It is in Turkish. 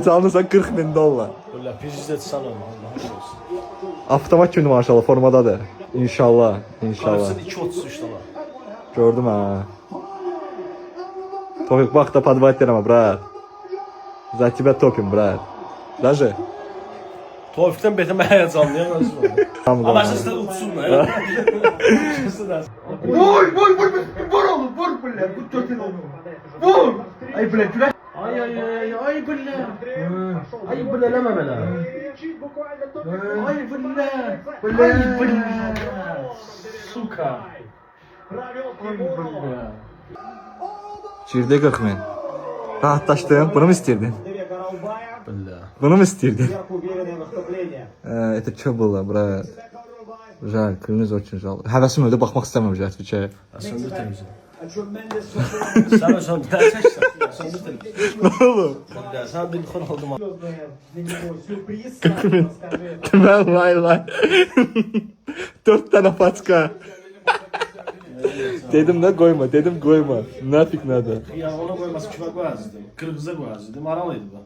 çalınırsa 40 bin dollar. Böyle pizza sana Allah'ım olsun. Avtomat kimi maşallah formadadır. İnşallah, inşallah. Karşısın 2.33 dolar. Gördüm ha. Topik bak da подвать ama brat. За тебя топим, брат. Даже. Tofik'ten betim heyecanlıyam nasıl oldu? Ama siz de uçsunlar. Vur oğlum vur bile bu kötü oldu. Vur. Ay bile güle. Ay bile. Ay bu neleme bela. Ay bile. Suka. Çirde 40 bin. Rahatlaştın. Bunu mu istirdin? Billa. Bunu mu istirdin? Это что было, брат? Жаль, клянусь, очень жалко. Həvəsim öldü, baxmaq istəmirəm Cətvicəyə. Söndür televizyonu. Sen çəksən. Söndür televizyonu. Nə oldu? Sen dilxor oldum. 40 bin. Mən vay. 4 tane paçka. Dedim de koyma, dedim koyma. Nafik nədir? Ya ona koymaz küfe koyazdım. Kırgıza koyazdım. Aralıydı bu.